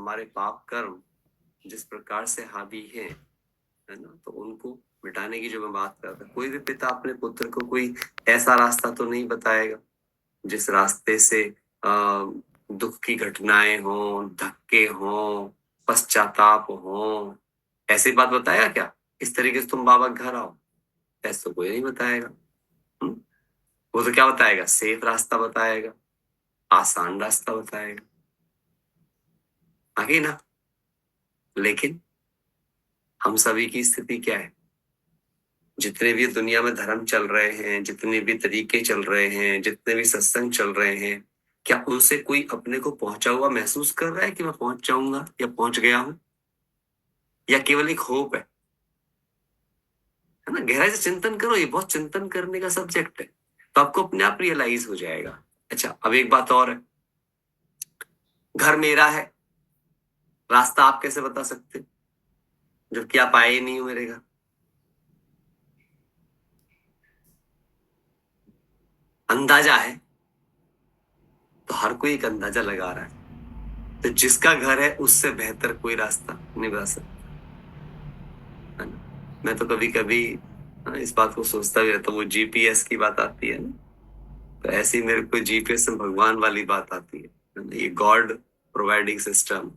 हमारे पाप कर्म जिस प्रकार से हावी है ना, तो उनको मिटाने की जो मैं बात कर रहा था, कोई भी पिता अपने पुत्र को कोई ऐसा रास्ता तो नहीं बताएगा जिस रास्ते से दुख की घटनाएं हों, धक्के हों, पश्चाताप हों। ऐसी बात बताएगा क्या? इस तरीके से तुम बाबा के घर आओ, ऐसा तो कोई नहीं बताएगा। हम्म? वो तो क्या बताएगा? सेफ रास्ता बताएगा, आसान रास्ता बताएगा, आगे ना। लेकिन हम सभी की स्थिति क्या है? जितने भी दुनिया में धर्म चल रहे हैं, जितने भी तरीके चल रहे हैं, जितने भी सत्संग चल रहे हैं, क्या उनसे कोई अपने को पहुंचा हुआ महसूस कर रहा है कि मैं पहुंच जाऊंगा या पहुंच गया हूं? या केवल एक होप है ना? गहराई से चिंतन करो, ये बहुत चिंतन करने का सब्जेक्ट है, तो आपको अपने आप रियलाइज हो जाएगा। अच्छा, अब एक बात और है, घर मेरा है, रास्ता आप कैसे बता सकते जबकि आप आए ही नहीं हो मेरे घर? अंदाजा है तो हर कोई एक अंदाजा लगा रहा है, तो जिसका घर है उससे बेहतर कोई रास्ता नहीं बता सकता, है ना? मैं तो कभी कभी इस बात को सोचता भी रहता हूँ, वो जीपीएस की बात आती है ना, तो ऐसी मेरे को जीपीएस में भगवान वाली बात आती है ना, ये गॉड प्रोवाइडिंग सिस्टम,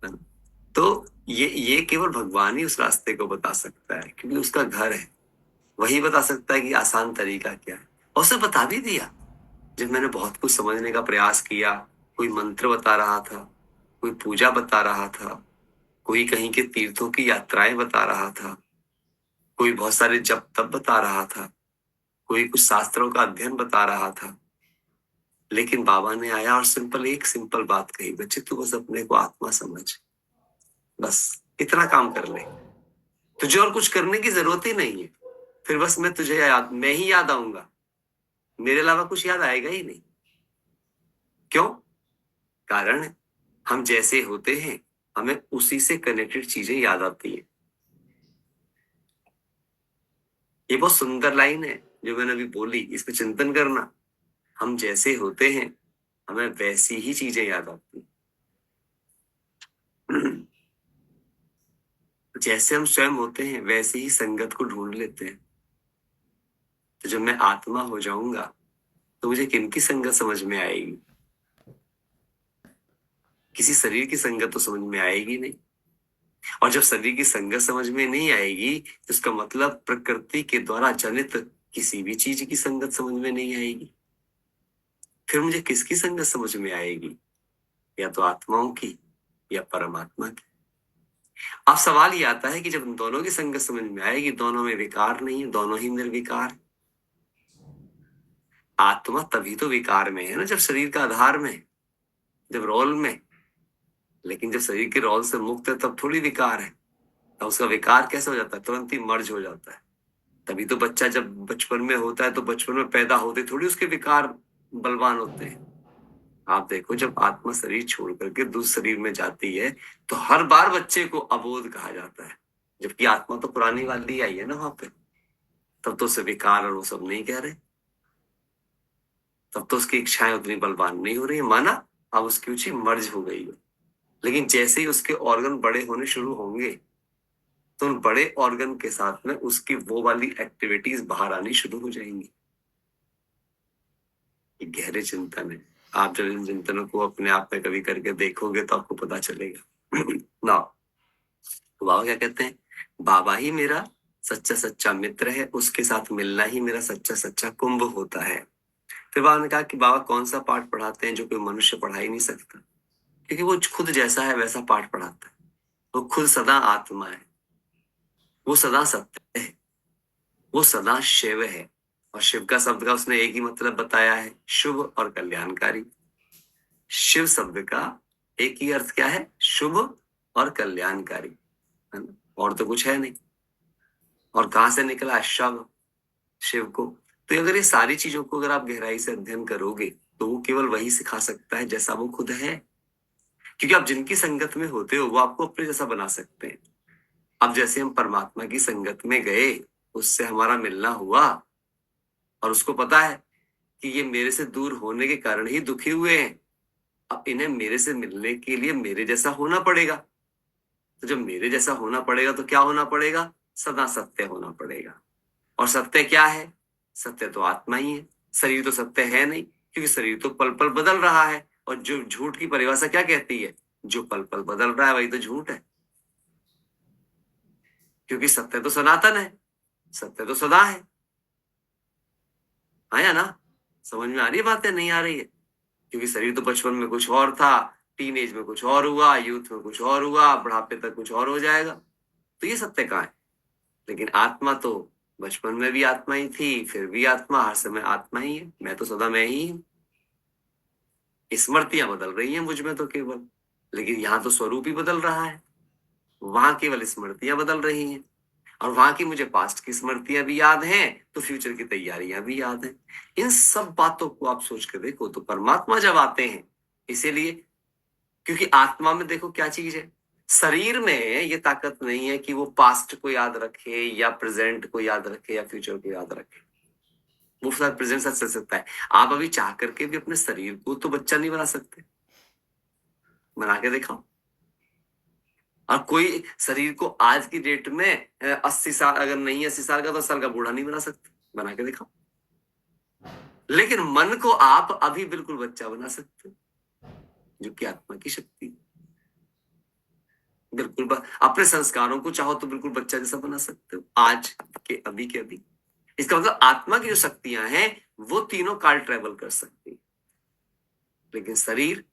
है ना? तो ये केवल भगवान ही उस रास्ते को बता सकता है, क्योंकि उसका घर है, वही बता सकता है कि आसान तरीका क्या है। और उसे बता भी दिया जब मैंने बहुत कुछ समझने का प्रयास किया। कोई मंत्र बता रहा था, कोई पूजा बता रहा था, कोई कहीं के तीर्थों की यात्राएं बता रहा था, कोई बहुत सारे जप तप बता रहा था, कोई कुछ शास्त्रों का अध्ययन बता रहा था। लेकिन बाबा ने आया और एक सिंपल बात कही, बच्चे तू बस अपने को आत्मा समझ, बस इतना काम कर ले, तुझे और कुछ करने की जरूरत ही नहीं है। फिर बस मैं ही याद आऊंगा, मेरे अलावा कुछ याद आएगा ही नहीं। क्यों? कारण हम जैसे होते हैं हमें उसी से कनेक्टेड चीजें याद आती है। ये बहुत सुंदर लाइन है जो मैंने अभी बोली, इस पे चिंतन करना। हम जैसे होते हैं हमें वैसी ही चीजें याद आती हैं। जैसे हम स्वयं होते हैं वैसे ही संगत को ढूंढ लेते हैं। तो जब मैं आत्मा हो जाऊंगा तो मुझे किनकी संगत समझ में आएगी? किसी शरीर की संगत तो समझ में आएगी नहीं। और जब शरीर की संगत समझ में नहीं आएगी तो इसका मतलब प्रकृति के द्वारा जनित किसी भी चीज की संगत समझ में नहीं आएगी। फिर मुझे किसकी संगत समझ में आएगी? या तो आत्माओं की या परमात्मा की। अब सवाल ये आता है कि जब दोनों की संगत समझ में आएगी, दोनों में विकार नहीं है, दोनों ही निर्विकार। आत्मा तभी तो विकार में है ना जब शरीर का आधार में है, जब रोल में। लेकिन जब शरीर के रोल से मुक्त है तब थोड़ी विकार है। तब उसका विकार कैसे हो जाता है? तुरंत ही मर्ज हो जाता है। तभी तो बच्चा जब बचपन में होता है तो बचपन में पैदा होते थोड़ी उसके विकार बलवान होते हैं। आप देखो, जब आत्मा शरीर छोड़ करके दूसरे शरीर में जाती है तो हर बार बच्चे को अबोध कहा जाता है, जबकि आत्मा तो पुरानी वाली आई है ना वहां पे। तब तो उसे विकार और वो सब नहीं कह रहे, तब तो उसकी इच्छाएं उतनी बलवान नहीं हो रही है, माना अब उसकी रुचि मर्ज हो गई है। लेकिन जैसे ही उसके ऑर्गन बड़े होने शुरू होंगे तो उन बड़े ऑर्गन के साथ में उसकी वो वाली एक्टिविटीज बाहर आनी शुरू हो जाएंगी। ये गहरे चिंतन है। आप जब इन चिंतनों को अपने आप में कभी करके देखोगे तो आपको पता चलेगा। ना, तो बाबा क्या कहते हैं? बाबा ही मेरा सच्चा सच्चा मित्र है, उसके साथ मिलना ही मेरा सच्चा सच्चा कुंभ होता है। फिर बाबा ने कहा कि बाबा कौन सा पाठ पढ़ाते हैं जो कोई मनुष्य पढ़ा ही नहीं सकता, क्योंकि वो खुद जैसा है वैसा पाठ पढ़ाता है। वो खुद सदा आत्मा है, वो सदा सत्य है, वो सदा शिव है। और शिव का शब्द का उसने एक ही मतलब बताया है, शुभ और कल्याणकारी। शिव शब्द का एक ही अर्थ क्या है? शुभ और कल्याणकारी, है ना? और तो कुछ है नहीं। और कहां से निकला शव? शिव को। तो अगर ये सारी चीजों को अगर आप गहराई से अध्ययन करोगे तो वो केवल वही सिखा सकता है जैसा वो खुद है। क्योंकि आप जिनकी संगत में होते हो वो आपको अपने जैसा बना सकते हैं। अब जैसे हम परमात्मा की संगत में गए, उससे हमारा मिलना हुआ और उसको पता है कि ये मेरे से दूर होने के कारण ही दुखी हुए हैं, अब इन्हें मेरे से मिलने के लिए मेरे जैसा होना पड़ेगा। तो जब मेरे जैसा होना पड़ेगा तो क्या होना पड़ेगा? सदा सत्य होना पड़ेगा। और सत्य क्या है? सत्य तो आत्मा ही है। शरीर तो सत्य है नहीं, क्योंकि शरीर तो पल पल बदल रहा है। और जो झूठ की परिभाषा क्या कहती है? जो पल पल बदल रहा है वही तो झूठ है। क्योंकि सत्य तो सनातन है, सत्य तो सदा है। आया ना? समझ में आ रही है बातें? नहीं आ रही है? क्योंकि शरीर तो बचपन में कुछ और था, टीनेज में कुछ और हुआ, यूथ में कुछ और हुआ, बुढ़ापे तक कुछ और हो जाएगा। तो ये सत्य कहाँ है? लेकिन आत्मा तो बचपन में भी आत्मा ही थी, फिर भी आत्मा, हर समय आत्मा ही है। मैं तो सदा मैं ही हूँ। स्मृतियां बदल रही हैं मुझ में तो केवल, लेकिन यहाँ तो स्वरूप ही बदल रहा है। वहां केवल स्मृतियां बदल रही हैं। और वहां की मुझे पास्ट की स्मृतियां भी याद हैं, तो फ्यूचर की तैयारियां भी याद हैं। इन सब बातों को आप सोच के देखो तो परमात्मा जब आते हैं, इसीलिए, क्योंकि आत्मा में देखो क्या चीज है। शरीर में ये ताकत नहीं है कि वो पास्ट को याद रखे या प्रेजेंट को याद रखे या फ्यूचर को याद रखे। वो साथ प्रेजेंट साथ चल सकता है। आप अभी चाह करके भी अपने शरीर को तो बच्चा नहीं बना सकते। बना के दिखाओ। और कोई शरीर को आज की डेट में 80 साल, अगर नहीं 80 साल का तो साल का बूढ़ा नहीं बना सकते। बना के दिखाओ। लेकिन मन को आप अभी बिल्कुल बच्चा बना सकते हो, जो कि आत्मा की शक्ति है। बिल्कुल अपने संस्कारों को चाहो तो बिल्कुल बच्चा जैसा बना सकते हो, आज के अभी के अभी। इसका मतलब आत्मा की जो शक्तियां हैं वो तीनों काल ट्रेवल कर सकती है, लेकिन शरीर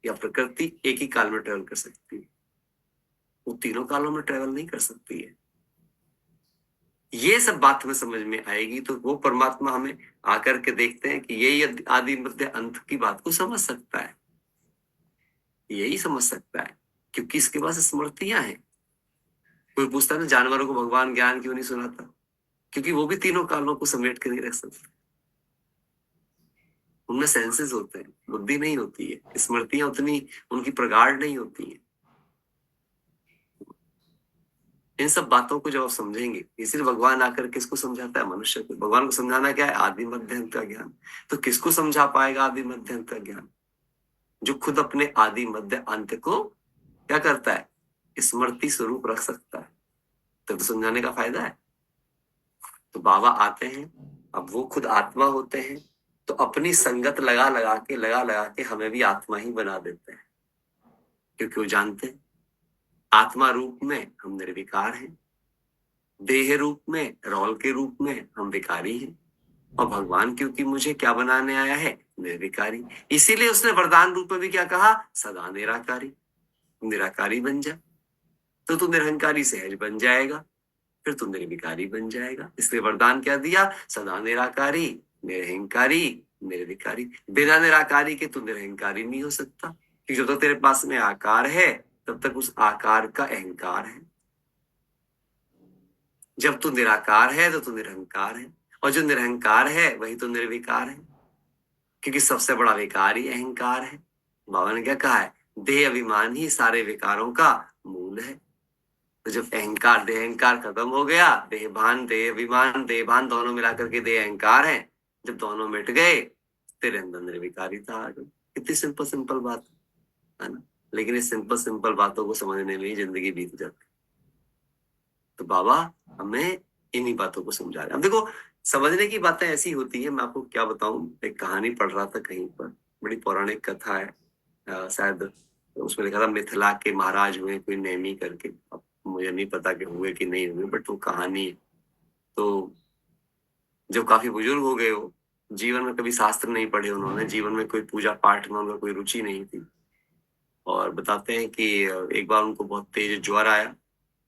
या प्रकृति एक ही काल में ट्रेवल कर सकती है। वो तीनों कालों में ट्रेवल नहीं कर सकती है। ये सब बात हमें समझ में आएगी तो वो परमात्मा हमें आकर के देखते हैं कि यही आदि मध्य अंत की बात को समझ सकता है। यही समझ सकता है, क्योंकि इसके पास स्मृतियां हैं। कोई पूछता है ना, जानवरों को भगवान ज्ञान क्यों नहीं सुनाता? क्योंकि वो भी तीनों कालों को समेट के नहीं रख सकते। उनमें सेंसेस होते हैं, बुद्धि नहीं होती है, स्मृतियां उतनी उनकी प्रगाढ़ नहीं होती है। इन सब बातों को जब आप समझेंगे, इसलिए भगवान आकर किसको समझाता है? मनुष्य को। भगवान को समझाना क्या है? आदि मध्य अंत का ज्ञान। तो किसको समझा पाएगा आदि मध्य अंत का ज्ञान? जो खुद अपने आदि मध्य अंत को क्या करता है? स्मृति स्वरूप रख सकता है। तो समझाने का फायदा है। तो बाबा आते हैं, अब वो खुद आत्मा होते हैं, तो अपनी संगत लगा लगा के हमें भी आत्मा ही बना देते हैं। क्योंकि वो जानते हैं आत्मा रूप में हम निर्विकार हैं, देह रूप में, रौल के रूप में हम विकारी हैं। और भगवान क्योंकि मुझे क्या बनाने आया है? निर्विकारी। इसीलिए उसने वरदान रूप में भी क्या कहा? सदा निराकारी। निराकारी बन जा, तो तू निरहंकारी सहज बन जाएगा, फिर तू निर्विकारी बन जाएगा। इसलिए वरदान क्या दिया? सदा निराकारी, निरहंकारी, निर्विकारी। बिना निराकारी के तू निरहंकारी नहीं हो सकता, क्योंकि जब तक तेरे पास में आकार है तब तक उस आकार का अहंकार है। जब तू निराकार है तो तू निरहंकार है, और जो निरहंकार है वही तो निर्विकार है, क्योंकि सबसे बड़ा विकार ही अहंकार है। बाबा ने क्या कहा है? देह अभिमान ही सारे विकारों का मूल है। तो जब अहंकार, देह अहंकार खत्म हो गया, देहभान, देह अभिमान, देहभान दोनों मिलाकर के देह अहंकार है। जब दोनों मिट गए, तेरे अंदर निर्विकारिता आ गई। कितनी सिंपल सिंपल बात है ना? लेकिन इस सिंपल सिंपल बातों को समझने में ही जिंदगी बीत जाती। तो बाबा हमें इन्हीं बातों को समझा रहे हैं। अब देखो, समझने की बातें ऐसी होती है, मैं आपको क्या बताऊं। एक कहानी पढ़ रहा था कहीं पर, बड़ी पौराणिक कथा है। शायद उसमें लिखा था मिथिला के महाराज हुए कोई नेमी करके। अब मुझे नहीं पता कि हुए कि नहीं हुए, बट वो कहानी है। तो जब काफी बुजुर्ग हो गए हो, जीवन में कभी शास्त्र नहीं पढ़े उन्होंने, जीवन में कोई पूजा पाठ में उनका कोई रुचि नहीं थी। और बताते हैं कि एक बार उनको बहुत तेज ज्वर आया।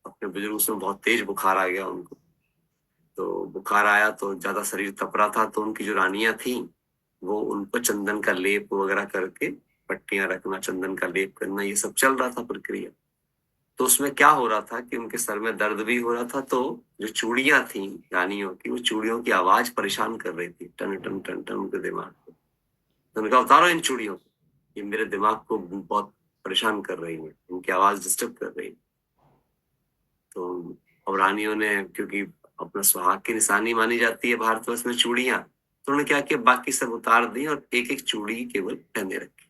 अपने बुजुर्ग से बहुत तेज बुखार आ गया उनको। तो बुखार आया तो ज्यादा शरीर तप रहा था, तो उनकी जो रानियां थी वो उनको चंदन का लेप वगैरह करके, पट्टियां रखना, चंदन का लेप करना, ये सब चल रहा था प्रक्रिया। तो उसमें क्या हो रहा था कि उनके सर में दर्द भी हो रहा था। तो जो चूड़ियां थी रानियों की, वो चूड़ियों की आवाज परेशान कर रही थी, टन टन टन टन उनके दिमाग को। तो उनका उतारो इन चूड़ियों को, ये मेरे दिमाग को बहुत परेशान कर रही है, इनकी आवाज डिस्टर्ब कर रही है। तो अब रानियों ने, क्योंकि अपना सुहाग की निशानी मानी जाती है भारतवर्ष में चूड़ियां, तो उन्होंने क्या किया, बाकी सब उतार दी और एक एक चूड़ी केवल पहने रखी।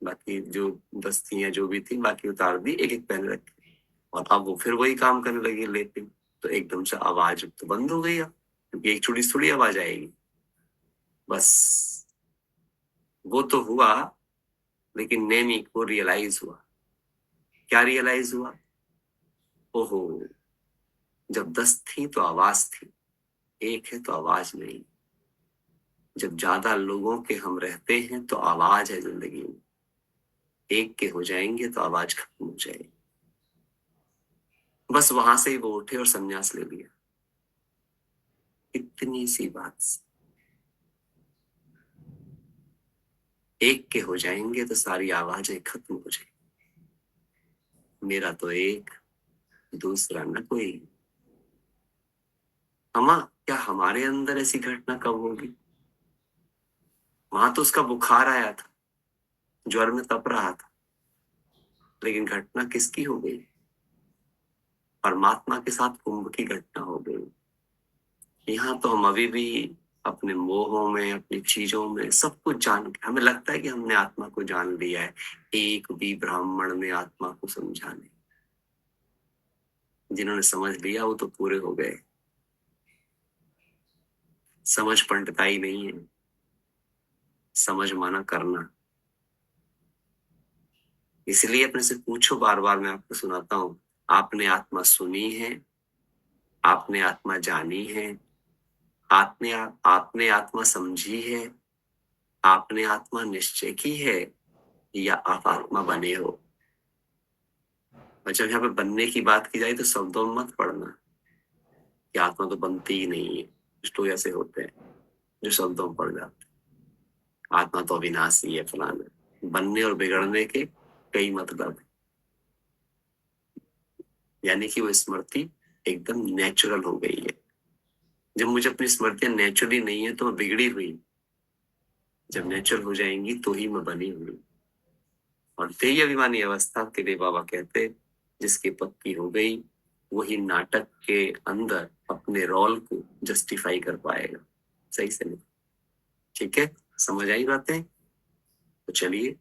बाकी जो 10 थी या जो भी थी बाकी उतार दी, एक एक पहन रखी। और अब वो फिर वही काम करने लगी लेटे, तो एकदम से आवाज तो बंद हो गई। अब क्योंकि एक छोटी थोड़ी आवाज आएगी। बस वो तो हुआ, लेकिन नेमी को रियलाइज हुआ। क्या रियलाइज हुआ? ओहो, जब 10 थी तो आवाज थी, एक है तो आवाज नहीं। जब ज्यादा लोगों के हम रहते हैं तो आवाज है जिंदगी में, एक के हो जाएंगे तो आवाज खत्म हो जाएगी। बस वहां से ही वो उठे और संन्यास ले लिया। इतनी सी बात से एक के हो जाएंगे तो सारी आवाजें खत्म हो जाएंगी। मेरा तो एक, दूसरा न कोई। अम्मा, क्या हमारे अंदर ऐसी घटना कब होगी? वहां तो उसका बुखार आया था, ज्वर में तप रहा था, लेकिन घटना किसकी हो गई? परमात्मा के साथ कुंभ की घटना हो गई। यहाँ तो हम अभी भी अपने मोहों में, अपनी चीजों में सब कुछ जान के हमें लगता है कि हमने आत्मा को जान लिया है। एक भी ब्राह्मण ने आत्मा को समझा नहीं। जिन्होंने समझ लिया वो तो पूरे हो गए। समझ पंडिताई नहीं है, समझ माना करना। इसलिए अपने से पूछो, बार बार मैं आपको सुनाता हूं, आपने आत्मा सुनी है? आपने आत्मा जानी है? आपने आत्मा समझी है? आपने आत्मा निश्चय की है, या आप आत्मा बने हो? और जब यहाँ पे बनने की बात की जाए तो शब्दों में मत पढ़ना कि आत्मा तो बनती ही नहीं है। कुछ तो ऐसे होते हैं जो शब्दों में पड़ जाते हैं, आत्मा तो अविनाशी है, फलाना। बनने और बिगड़ने के कई मतलब है। यानी कि वो स्मृति एकदम नेचुरल हो गई है। जब मुझे अपनी स्मृतियां नेचुरली नहीं है तो मैं बिगड़ी हुई, जब नेचुरल हो जाएंगी तो ही मैं बनी हुई। और तेई अभिमानी अवस्था के लिए बाबा कहते, जिसकी पक्की हो गई वही नाटक के अंदर अपने रोल को जस्टिफाई कर पाएगा। सही से नहीं? ठीक है, समझ आई बातें? तो चलिए